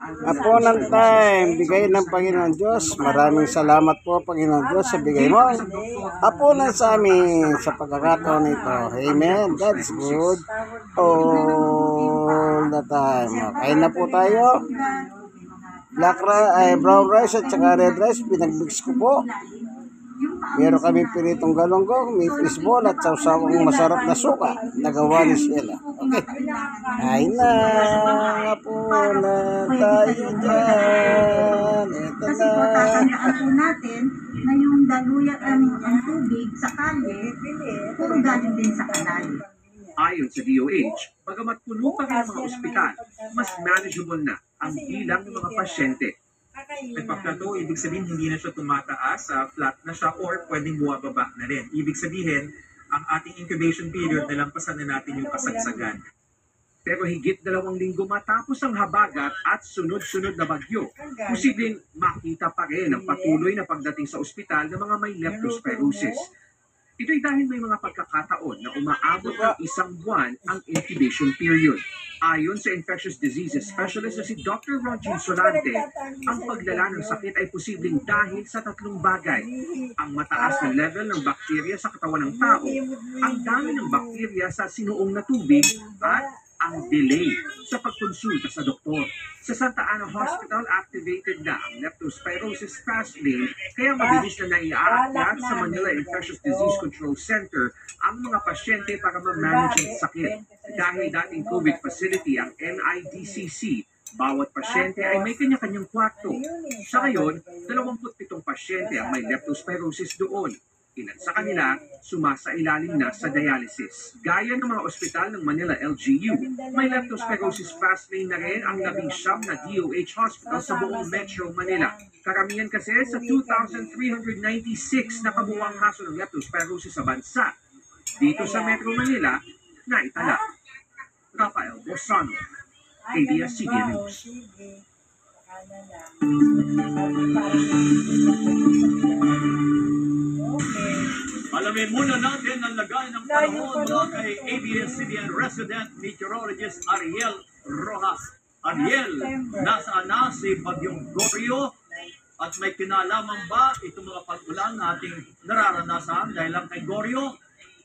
Apo ng time, bigay ng Panginoon Diyos. Maraming salamat po, Panginoon Diyos, sa bigay mo. Apo ng sa amin sa pagkakataon nito. Amen. That's good. All the time. Kain na po tayo. Brown rice at saka red rice, pinag-mix ko po. Meron kami piritong galonggong, may fishball at sausawang masarap na suka. Nagawa ni Sheila. Okay. Kain na po na tayo dyan. Ito Kasi na. po tatandaan po natin na yung daluyan ang tubig sa kalye, puro galing din sa kanal. Ayon sa DOH, bagamat puno pa rin ang mga ospital, mas manageable na ang bilang ng mga pasyente. Nagpa-plateau, ibig sabihin hindi na siya tumataas, flat na siya or pwedeng buwababa na rin. Ibig sabihin, ang ating incubation period, nalampasan na natin yung kasagsagan. Pero higit 2 linggo matapos ang habagat at sunod-sunod na bagyo, posibleng makita pa rin ang patuloy na pagdating sa ospital ng mga may leptospirosis. Ito'y dahil may mga pagkakataon na umaabot ng 1 buwan ang incubation period. Ayon sa infectious diseases specialist na si Dr. Roger Solante, ang paglala ng sakit ay posibleng dahil sa 3 bagay. Ang mataas na level ng bakterya sa katawan ng tao, ang dami ng bakterya sa sinuong na tubig, at ang delay sa pagkonsulta sa doktor. Sa Santa Ana Hospital, activated na ang leptospirosis fast lane, kaya mabilis na naiaakyat sa Manila Infectious Disease Control Center ang mga pasyente para ma-manage ang sakit. Dahil dating COVID facility ang NIDCC, bawat pasyente ay may kanya-kanyang kwarto. Sa ngayon, 27 pasyente ang may leptospirosis doon. Ilan sa kanila, sumasailalim na sa dialysis. Gaya ng mga ospital ng Manila LGU, may leptospirosis fast lane na rin ang 19 na DOH hospital sa buong Metro Manila. Karamihan kasi sa 2,396 na kabuuang kaso ng leptospirosis sa bansa. Dito sa Metro Manila, naitala. Rafael Bosano, ABS-CBN News. Alamin muna natin ang lagay ng panahon mula kay ABS-CBN resident meteorologist Ariel Rojas. Ariel, nasaan na si Bagyong Goryo? At may kinalaman ba itong mga pag-ulan na ating nararanasan dahil lang kay Goryo?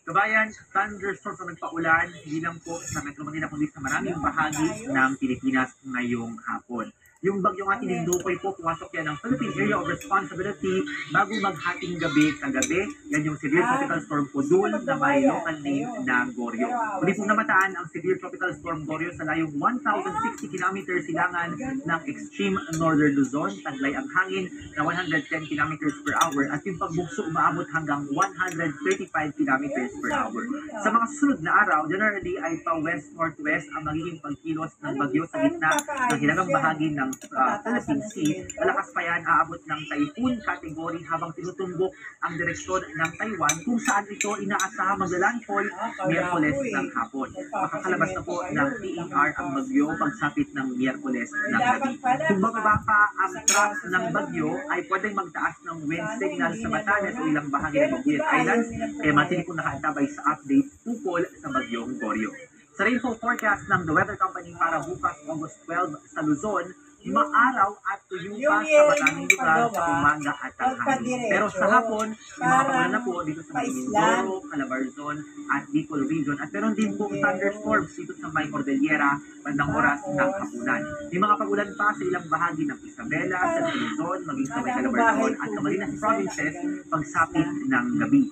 Kabayan, thunderstorms ang nagpaulan, hindi lang po sa Metro Manila kundi sa maraming bahagi ng Pilipinas ngayong hapon. Yung bagyong ating Lindokoy po, pumasok yan ng Philippine Area of Responsibility bago maghating gabi kagabi. Yan yung severe tropical storm po doon na may local name na Goryo. Muli pong namataan ang severe tropical storm Goryo sa layong 1,060 km silangan ng extreme northern Luzon. Taglay ang hangin na 110 km per hour at yung pagbugso umaabot hanggang 135 km per hour. Sa mga susunod na araw, generally ay pa-west-northwest ang magiging pagkilos ng bagyo sa gitna ng hilagang bahagi ng Philippine Sea. Malakas pa yan, aabot ng typhoon category habang tinutumbok ang direksyon ng Taiwan kung saan ito inaasahang maglalandfall Miyerkules ng hapon. Makakalabas na po ng PER ang bagyo pagsapit ng Miyerkules ng gabi. Kung bababa pa ang track ng bagyo ay pwedeng magtaas ng wind signal sa Batanes o ilang bahagi ng Babuyan Islands, kaya matindi po nakaantabay sa update ukol sa bagyong Goryo. Sa rainfall forecast ng The Weather Company para bukas August 12 sa Luzon, maaraw at tuyo pa sa maraming lugar sa umaga at tanghali. Pero sa hapon, may mga pagulan na po dito sa Mindoro, Calabarzon at Bicol Region. At meron din po thunderstorms dito sa May Cordillera bandang oras ng hapunan. May mga pagulan pa sa ilang bahagi ng Isabela, San Luzon, maging sa May Calabarzon at Camarines Provinces pagsapit ng gabi.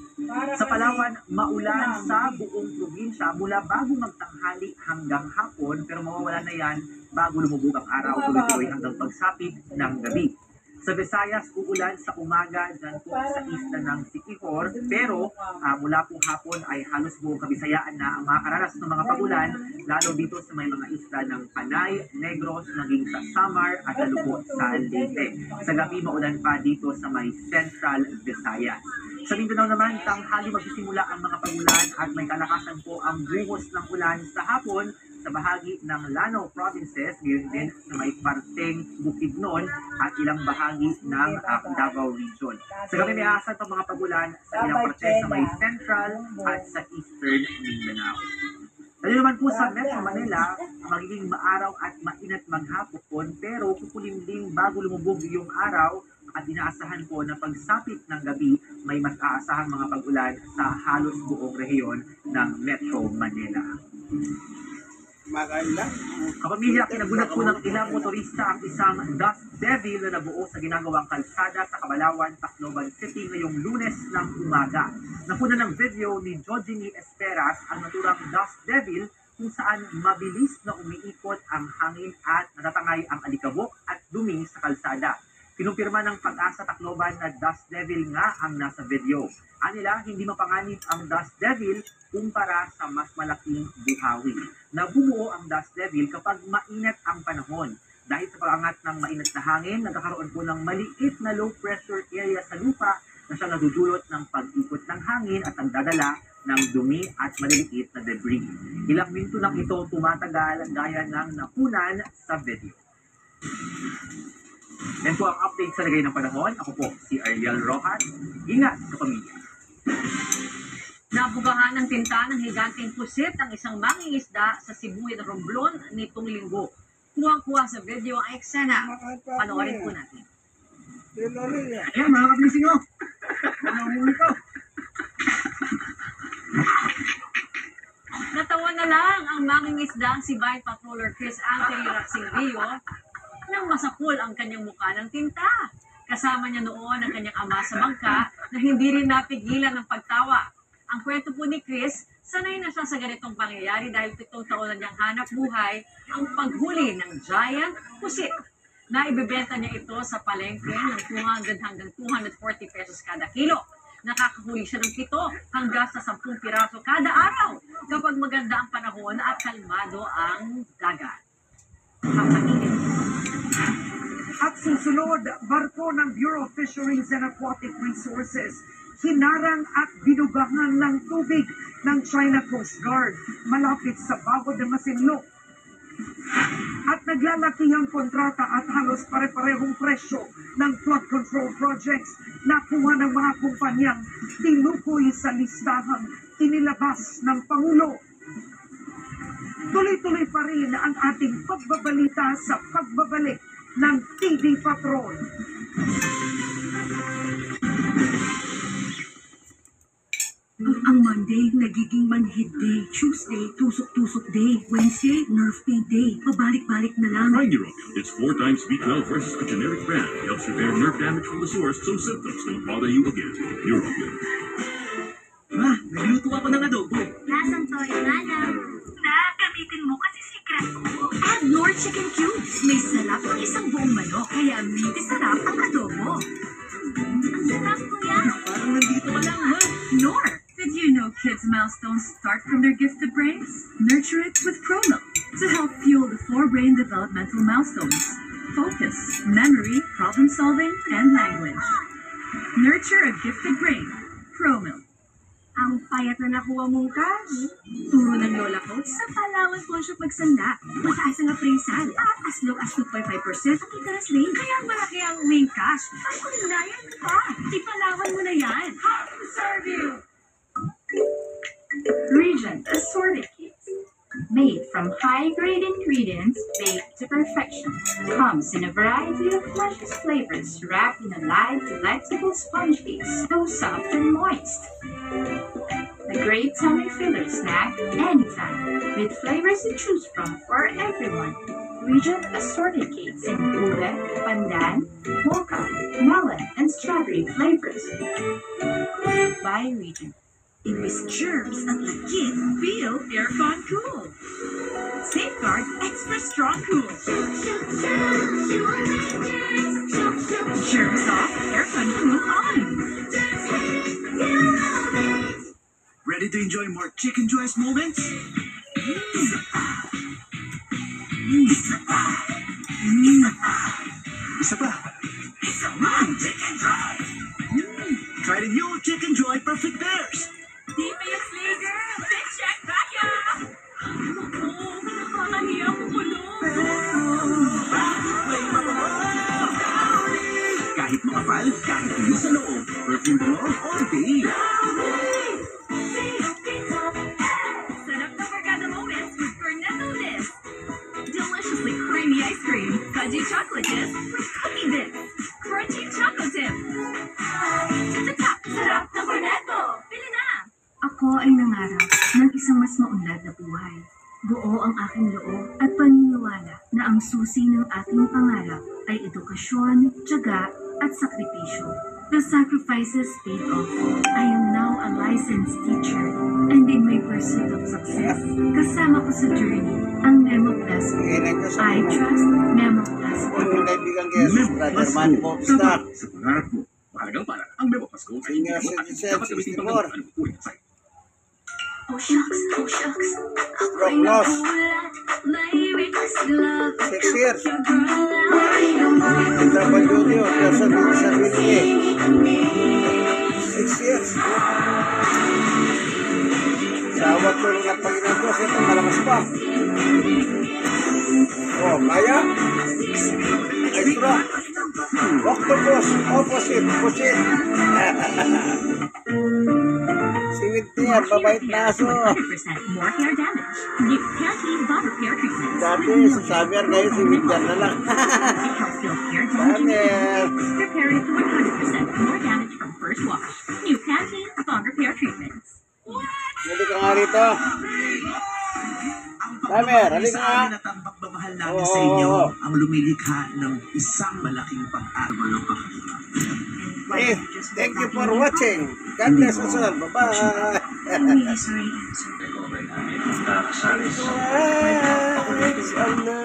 Sa Palawan, maulan sa buong probinsya mula bago magtanghali hanggang hapon, pero mawawala na yan bago lumubog ang araw, tuloy-tuloy hanggang pagsapit ng gabi. Sa Visayas, uulan sa umaga dyan po sa isla ng Siquijor, pero mula po hapon ay halos buong Kabisayaan na ang makakaranas ng mga pagulan, lalo dito sa may mga isla ng Panay, Negros, naging sa Samar at lalo sa Leyte. Sa gabi, maulan pa dito sa may Central Visayas. Sa Mindanao naman, tanghali magsisimula ang mga pagulan at may kalakasan po ang buhos ng ulan sa hapon sa bahagi ng Lanao Provinces, ngayon din sa may parteng Bukidnon at ilang bahagi ng Davao Region. Sa gabi may aasan pa mga pagulan sa ilang parte sa may Central at sa Eastern Mindanao. Lalo naman po sa Metro Manila, magiging maaraw at mainit maghapon pero kukulimlim bago lumubog yung araw at inaasahan po na pagsapit ng gabi may mas aasahang mga pag-ulan sa halos buong rehiyon ng Metro Manila. Maganda. Kapamilya, kinagulat po ng ilang motorista ang isang dust devil na nabuo sa ginagawang kalsada sa Cabalawan, Tacloban City ngayong Lunes ng umaga. Napuna ng video ni Jojini Esperas ang naturang dust devil kung saan mabilis na umiikot ang hangin at natatangay ang alikabok at dumi sa kalsada. Kinumpirma ng Pag-asa Tacloban na dust devil nga ang nasa video. Anila, hindi mapanganib ang dust devil kumpara sa mas malaking buhawi. Nabubuo ang dust devil kapag mainit ang panahon. Dahil sa pag-angat ng mainit na hangin, nagkakaroon po ng maliit na low pressure area sa lupa na siyang nadudulot ng pag-ikot ng hangin at nagdadala ng dumi at maliliit na debris. Ilang minuto lang ito tumatagal gaya ng nakunan sa video. Yan po ang update sa lagay ng panahon. Ako po si Ariel Rojas. Ingat sa pamilya. Nabugahan ng tinta ng higanteng pusit ang isang mangingisda sa Sibuyan, Romblon nitong linggo. Kuwang-kuwa sa video ang eksena. Panoorin po natin. Ayan, mga kapising nyo. Panahuli ko. Natawa na lang ang mangingisdang si Vice Patroller Chris Anthony Raxilio nang masapul ang kanyang mukha ng tinta. Kasama niya noon ang kanyang ama sa bangka na hindi rin napigilan ng pagtawa. Ang kwento po ni Chris, sanay na siya sa ganitong pangyayari dahil 7 taon na niyang hanap buhay ang paghuli ng giant pusit. Naibebenta niya ito sa palengke ng 200 hanggang 240 pesos kada kilo. Nakakahuli siya ng 7 hanggang sa 10 piraso kada araw kapag maganda ang panahon at kalmado ang dagat. At susunod, barko ng Bureau of Fisheries and Aquatic Resources hinarang at binugahan ng tubig ng China Coast Guard malapit sa Bago de Masinloc. At naglalakihang kontrata at halos pare-parehong presyo ng flood control projects nakuha ng mga kumpanyang tinukoy sa listahang inilabas ng Pangulo. Tuloy-tuloy pa rin ang ating pagbabalita sa pagbabalik ng TV Patrol. Ang Monday, nagiging manhid day. Tuesday, tusok-tusok day. Wednesday, nerve pain day. Pabalik-balik na lang. Try Neurobion. It's 4 times B12 versus the generic brand. Helps repair nerve damage from the source so symptoms don't bother you again. Neurobion. Ma, nagluto ako ng adobo. Lasang toyo nga lang. Gamitin mo kasi secret ko. Add Knorr Chicken Cubes. May sarap ng isang buong manok. Kaya minti sarap ang adobo. Ang sarap ko yan. Parang nandito ka lang, ha? Knorr. Did you know kids' milestones start from their gifted brains? Nurture it with ProMilk to help fuel the 4 brain developmental milestones: focus, memory, problem solving, and language. Nurture a gifted brain. ProMilk. Ang payat na nakuha mong cash. Turo ng lola ko, sa Palawan po siya pagsanda. Mataas ang appraisal at as low as 2.5% ang interest rate. Kaya malaki ang wing cash. Ang kulinayan pa. Ipalawan mo na yan. How to serve you? Regent assorted cakes, made from high-grade ingredients baked to perfection, comes in a variety of luscious flavors wrapped in a light, delectable sponge base, so soft and moist. A great tummy filler snack anytime, with flavors to choose from for everyone. Regent assorted cakes in ube, pandan, mocha, melon, and strawberry flavors. By Regent. Imbis germs at lagkit, feel aircon cool. Safeguard extra strong cool. Germs off, aircon cool on. Ready to enjoy more Chicken Joy's moments? Isa pa. Chicken Joy! Try the new Chicken Joy Perfect Pairs. DPS Leader, big check kaya! Nakakahiya ko kulo. Kahit makapal, kahit tuyo sa loob. Perfume bango all day. Sarap na barkada moment. delicious with cookie bits. Crunchy choco dip. To the top, sarap ng cornetto. Pili na! Ako ay nangarap ng isang mas maunlad na buhay. Buo ang aking loob at paniniwala na ang susi ng ating pangarap ay edukasyon, tiyaga at sakripisyo. The sacrifices paid off. I am now a licensed teacher and in my pursuit of success, kasama ko sa journey ang Memo Plus. I trust Memo Plus. Yung kaibigan kaya sa brother man po, Tama, sa pangarap mo, mahalagang para ang Memo Pasko ay hindi Senior mo at citizen, dapat gamitin pang 64. anong uri ng site. Oh shucks, Stroke loss. 6 years. Intrabanyo, person with disability. 6 years. Sa awat ko ng Panginoon Diyos, ito malakas pa. Oh, kaya? Extra. Octopus, opposite, pusit. Siwit niya, babait na aso. 100% more hair damage. New Pantene Bond Repair Treatment. Dati, sa Samer ngayon, siwit niya na lang. It helps build hair damage Samer. repairing 100% more damage from first wash. New Pantene Bond Repair Treatments. Hindi ka nga rito. Samer, halika nga. At ang pagmamahal namin sa inyo ang lumilikha ng isang malaking pag-asa ng kakaiba. Eh, thank you for watching. God bless us all. Bye-bye. I'm really sorry, Answer. Eyes on the